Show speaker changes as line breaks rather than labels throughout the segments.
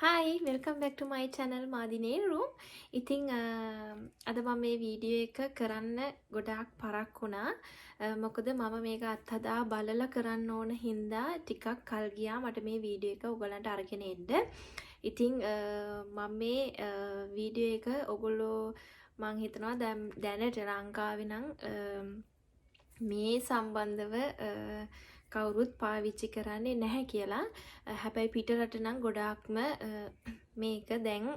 Hi, welcome back to my channel මාදිනේ room. ඉතින් අද මම මේ වීඩියෝ එක කරන්න ගොඩාක් පරක් වුණා. මොකද මම මේක අත්හදා බලලා කරන්න ඕන හින්දා ටිකක් කල් ගියා මට මේ වීඩියෝ එක ඔයගලන්ට අරගෙන එන්න. ඉතින් මම මේ වීඩියෝ එක ඔයගොල්ලෝ මං හිතනවා දැනට ලංකාවේ නම් මේ සම්බන්ධව කවුරුත් පාවිච්චි කරන්නේ නැහැ කියලා. හැබැයි පිටරට නම් ගොඩාක්ම මේක දැන්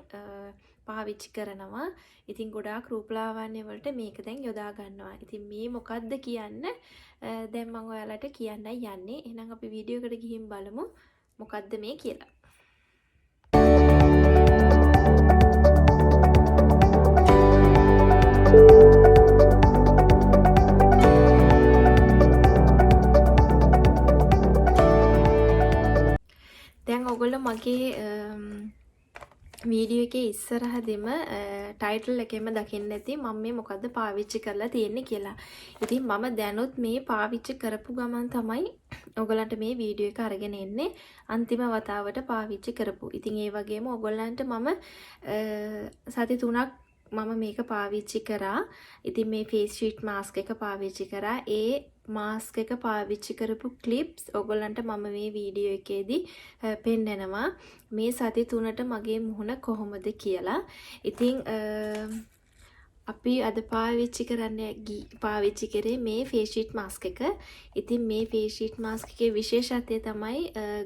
පාවිච්චි කරනවා. ඉතින් ගොඩාක් රූපලාවන්‍ය වලට මේක දැන් යොදා ගන්නවා. ඉතින් මේ මොකද්ද කියන්න දැන් මම ඔයාලට කියන්නයි යන්නේ. එහෙනම් අපි වීඩියෝ එකට ගිහින් බලමු මොකද්ද මේ කියලා. දැන් ඔයගොල්ලෝ මගේ වීඩියෝ එකේ ඉස්සරහදීම ටයිටල් එකෙම දකින්න ඇති මම මේ මොකද්ද පාවිච්චි කරලා තියෙන්නේ කියලා. ඉතින් මම දැනුත් මේ පාවිච්චි කරපු ගමන් තමයි ඔයගලන්ට මේ වීඩියෝ එක අරගෙන එන්නේ අන්තිම වතාවට පාවිච්චි කරපු. ඉතින් ඒ වගේම ඔයගලන්ට මම සති 3ක් මම මේක පාවිච්චි කරා. ඉතින් මේ ෆේස් ෂීට් මාස්ක් එක පාවිච්චි කරා. ඒ මාස්ක් එක පාවිච්චි කරපු ක්ලිප්ස් ඔයගලන්ට මම මේ වීඩියෝ එකේදී පෙන්නනවා. මේ සති 3ට මගේ මුහුණ කොහොමද කියලා. ඉතින් අපි අද පාවිච්චි කරේ මේ ෆේස් ෂීට් මාස්ක් එක. ඉතින් මේ ෆේස් ෂීට් මාස්ක් එකේ විශේෂත්වය තමයි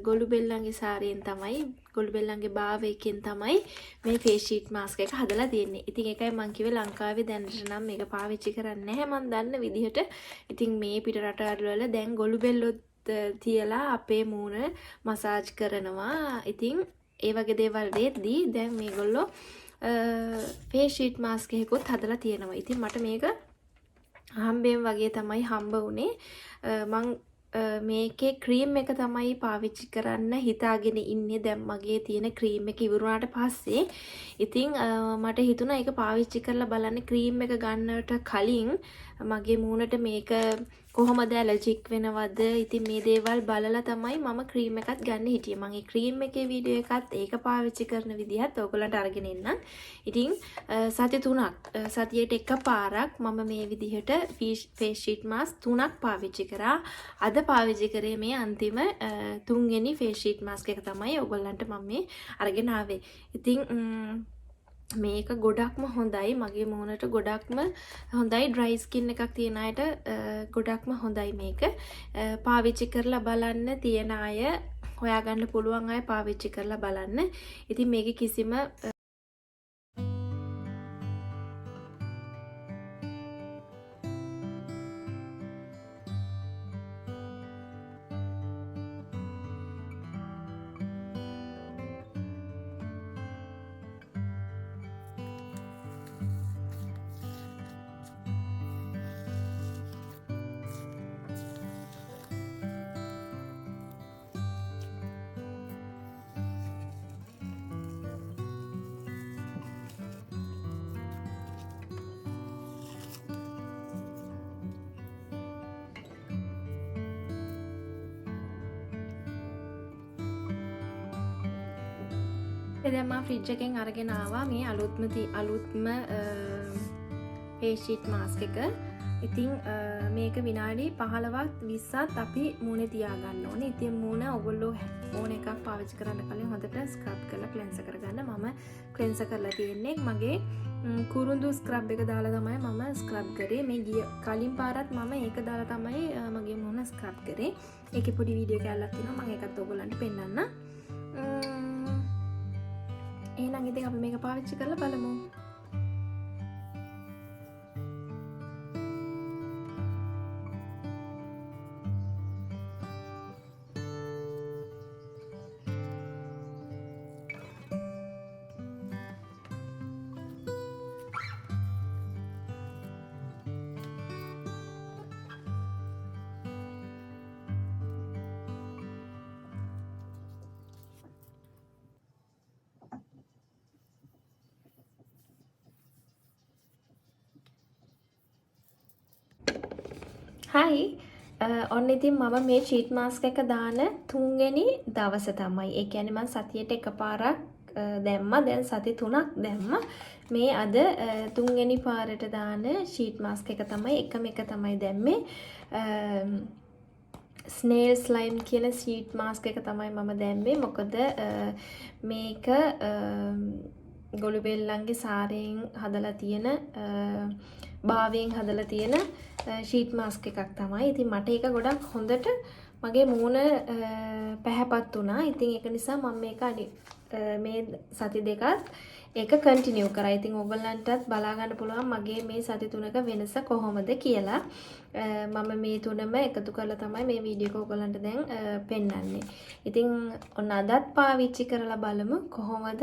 ගොළු බෙල්ලන්ගේ සාරයෙන් තමයි ගොළු බෙල්ලන්ගේ භාවයකින් තමයි මේ ෆේස් ෂීට් මාස්ක් එක හදලා තියෙන්නේ. ඉතින් ඒකයි මම කිව්වේ ලංකාවේ දැනට නම් මේක පාවිච්චි කරන්නේ නැහැ මම දන්න විදිහට. ඉතින් මේ පිට රටවල් වල දැන් ගොළු බෙල්ලොත් තියලා අපේ මූණ මසාජ් කරනවා. ඉතින් ඒ වගේ දේවල් වෙද්දී දැන් මේගොල්ලෝ ෆේස් ෂීට් මාස්ක් එකකුත් හදලා තියෙනවා. ඉතින් මට මේක හම්බෙන් වගේ තමයි හම්බ වුනේ. මං මේකේ ක්‍රීම් එක තමයි පාවිච්චි කරන්න හිතාගෙන ඉන්නේ දැන් මගේ තියෙන ක්‍රීම් එක ඉවරුණාට පස්සේ. ඉතින් මට හිතුණා ඒක පාවිච්චි කරලා බලන්න ක්‍රීම් එක ගන්නට කලින් මගේ මූණට මේක කොහොමද ඇලර්ජික් වෙනවද? ඉතින් මේ දේවල් බලලා තමයි මම ක්‍රීම් එකත් ගන්න හිටියේ. මම ඒ ක්‍රීම් එකේ වීඩියෝ එකත් ඒක පාවිච්චි කරන විදිහත් ඔයගලන්ට අරගෙන එන්නම්. ඉතින් සති 3ක් සතියේට එකපාරක් මම මේ විදිහට ෆේස් ෂීට් මාස්ක් 3ක් පාවිච්චි කරා. අද පාවිච්චි කරේ මේ අන්තිම 3 වෙනි ෆේස් ෂීට් මාස්ක් එක තමයි ඔයගලන්ට මම මේ අරගෙන ආවේ. ඉතින් මේක ගොඩක්ම හොඳයි මගේ මූණට ගොඩක්ම හොඳයි ඩ්‍රයි ස්කින් එකක් තියෙන අයට ගොඩක්ම හොඳයි මේක පාවිච්චි කරලා බලන්න තියෙන අය හොයාගන්න පුළුවන් අය පාවිච්චි කරලා බලන්න. ඉතින් මේකේ කිසිම දැන් මම ෆ්‍රිජ් එකෙන් අරගෙන ආවා මේ අලුත්ම ෆේස් ෂීට් මාස්ක් එක. ඉතින් මේක විනාඩි 15ක් 20ක් අපි මූණේ තියා ගන්න ඕනේ. ඉතින් මූණ ඔයගොල්ලෝ ඕන එකක් පාවිච්චි කරන්න කලින් හොඳට ස්ක්‍රබ් කරලා ක්ලෙන්සර් කරගන්න. මම ක්ලෙන්සර් කරලා තියෙන්නේ මගේ කුරුඳු ස්ක්‍රබ් එක දාලා තමයි මම ස්ක්‍රබ් කරේ. මේ කලින් පාරත් මම ඒක දාලා තමයි මගේ මූණ ස්ක්‍රබ් කරේ. ඒකේ පොඩි වීඩියෝ එකක් තියෙනවා මම ඒකත් ඔයගොල්ලන්ට පෙන්නන්නම්. එහෙනම් ඉතින් අපි මේක පාවිච්චි කරලා බලමු. හයි ඔන්න ඉතින් මම මේ ෂීට් මාස්ක් එක දාන 3 වෙනි දවස තමයි. ඒ කියන්නේ මම සතියට එකපාරක් දැම්මා. දැන් සති 3ක් දැම්මා. මේ අද තුන්වෙනි පාරට දාන ෂීට් මාස්ක් එක තමයි එකම එක තමයි දැම්මේ. ස්නේල් ස්ලයිම් කියන ෂීට් මාස්ක් එක තමයි මම දැම්මේ. මොකද මේක ගොළු බෙල්ලන්ගේ සාරයෙන් හදලා තියෙන භාවයෙන් හදලා තියෙන ෂීට් මාස්ක් එකක් තමයි. ඉතින් මට ඒක ගොඩක් හොඳට මගේ මූණ පැහැපත් වුණා. ඉතින් ඒක නිසා මම මේක මේ සති දෙකත් ඒක කන්ටිනියු කරා. ඉතින් ඔයගොල්ලන්ටත් බලා ගන්න පුළුවන් මගේ මේ සති තුනක වෙනස කොහොමද කියලා. මම මේ තුනම එකතු කරලා තමයි මේ වීඩියෝ එක ඔයගොල්ලන්ට දැන් පෙන්වන්නේ. ඉතින් ඔන්න අදත් පාවිච්චි කරලා බලමු කොහොමද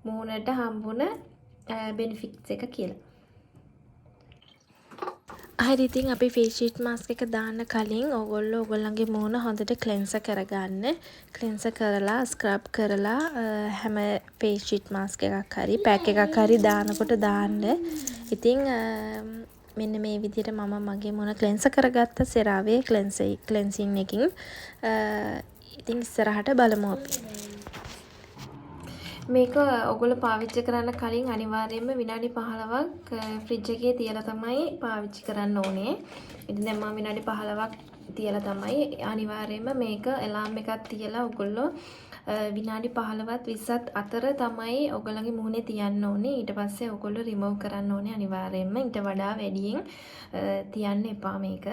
මූණට හම්බුන බෙනිෆිට්ස් එක කියලා. හරි, ඉතින් අපි ෆේස් ෂීට් මාස්ක් එක දාන්න කලින් ඔයගොල්ලෝ ඔයගොල්ලන්ගේ මූණ හොඳට ක්ලෙන්සර් කරගන්න. ක්ලෙන්සර් කරලා ස්ක්‍රබ් කරලා හැම ෆේස් ෂීට් මාස්ක් එකක් හරි පැක් එකක් හරි දානකොට දාන්න. ඉතින් මෙන්න මේ විදිහට මම මගේ මූණ ක්ලෙන්සර් කරගත්ත සෙරාවේ ක්ලෙන්සින් එකකින්. ඉතින් ඉස්සරහට බලමු අපි. මේක ඔයගොල්ලෝ පාවිච්චි කරන්න කලින් අනිවාර්යයෙන්ම විනාඩි 15ක් ෆ්‍රිජ් එකේ තියලා තමයි පාවිච්චි කරන්න ඕනේ. ඉතින් දැන් මම විනාඩි 15ක් තියලා තමයි අනිවාර්යයෙන්ම මේක එලාම් එකක් තියලා ඔයගොල්ලෝ විනාඩි 15ත් 20ත් අතර තමයි ඔයගොල්ලන්ගේ මුහුණේ තියන්න ඕනේ. ඊට පස්සේ ඔයගොල්ලෝ රිමූව් කරන්න ඕනේ අනිවාර්යයෙන්ම. ඊට වඩා වැඩියෙන් තියන්න එපා මේක.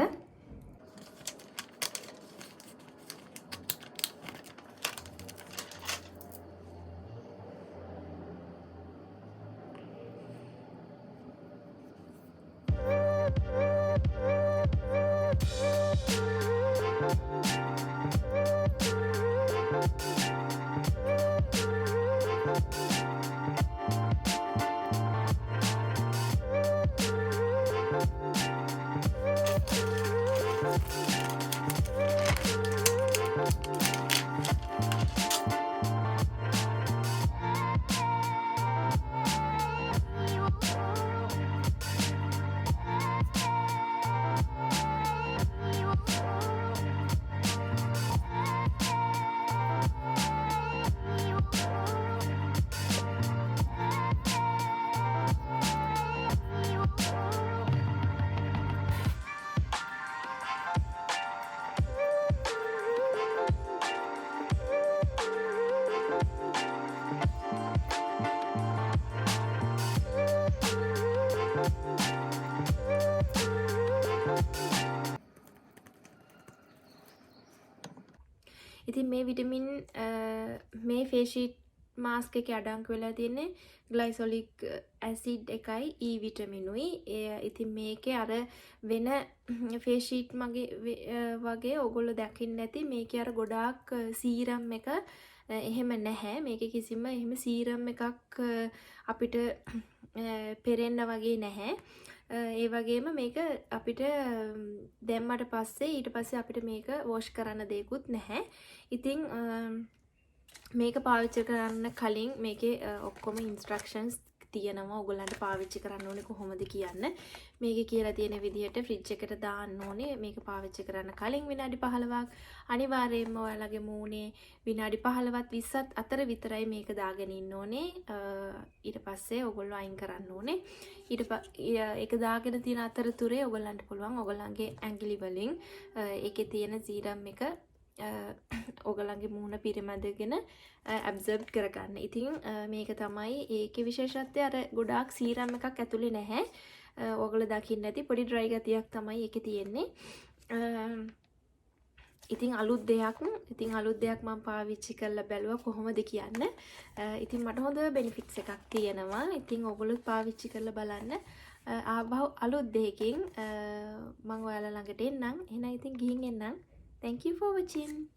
ඉතින් මේ විටමින් මේ ෆේස් ෂීට් මාස්ක් එකේ අඩංගු වෙලා තියෙන්නේ ග්ලයිසොලික් ඇසිඩ් එකයි E විටමිනුයි. ඉතින් මේකේ අර වෙන ෆේස් ෂීට් වගේ ඔයගොල්ලෝ දකින්න නැති මේකේ අර ගොඩාක් සීරම් එක එහෙම නැහැ. මේකේ කිසිම එහෙම සීරම් එකක් අපිට පෙරෙන්න වගේ නැහැ. ඒ වගේම මේක අපිට දැම්මට පස්සේ ඊට පස්සේ අපිට මේක වොෂ් කරන්න දෙයක්වත් නැහැ. ඉතින් මේක පාවිච්චි කරන්න කලින් මේකේ ඔක්කොම ඉන්ස්ට්‍රක්ෂන්ස් තියෙනවා. ඔයගොල්ලන්ට පාවිච්චි කරන්න ඕනේ කොහොමද කියන්න. මේකේ කියලා තියෙන විදිහට ෆ්‍රිජ් එකට දාන්න ඕනේ. මේක පාවිච්චි කරන්න කලින් විනාඩි 15ක් අනිවාර්යයෙන්ම ඔයාලගේ මූණේ විනාඩි 15ත් 20ත් අතර විතරයි මේක දාගෙන ඉන්න ඕනේ. ඊට පස්සේ ඔයගොල්ලෝ අයින් කරන්න ඕනේ. ඒක දාගෙන තියෙන අතරතුරේ ඔයගොල්ලන්ට පුළුවන් ඔයගොල්ලන්ගේ ඇඟිලි වලින් ඒකේ තියෙන සීරම් එක ඔයගොල්ලන්ගේ මූණ පිරිමැදගෙන ඇබ්සර්බ් කරගන්න. ඉතින් මේක තමයි ඒකේ විශේෂත්වය. අර ගොඩාක් සීරම් එකක් ඇතුලේ නැහැ. ඔයගොල්ලෝ දකින්න ඇති පොඩි ඩ්‍රයි ගතියක් තමයි ඒකේ තියෙන්නේ. ඉතින් අලුත් දෙයක් මම පාවිච්චි කරලා බැලුවා කොහොමද කියන්න. ඉතින් මට හොඳ බෙනිෆිට්ස් එකක් තියෙනවා. ඉතින් ඔයගොල්ලෝ පාවිච්චි කරලා බලන්න. ආවව අලුත් දෙයකින් මම ඔයාලා ළඟට එන්නම්. එහෙනම් ඉතින් ගිහින් එන්නම්. Thank you for watching.